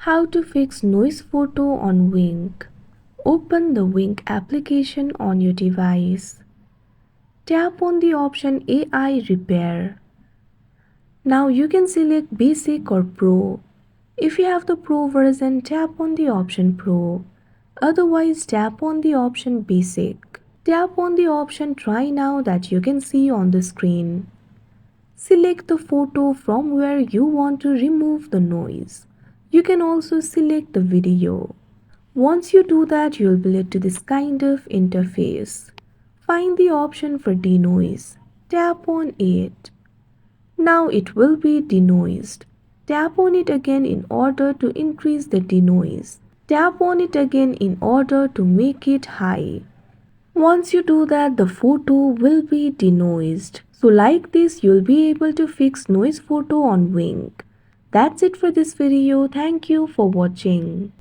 How to fix noise photo on Wink. Open the Wink application on your device. Tap on the option AI Repair. Now you can select Basic or Pro. If you have the Pro version, tap on the option Pro. Otherwise, tap on the option Basic. Tap on the option Try Now that you can see on the screen. Select the photo from where you want to remove the noise. You can also select the video. Once you do that, you'll be led to this kind of interface. Find the option for denoise. Tap on it. Now it will be denoised. Tap on it again in order to increase the denoise. Tap on it again in order to make it high. Once you do that, the photo will be denoised. So like this, you'll be able to fix noise photo on Wink. That's it for this video. Thank you for watching.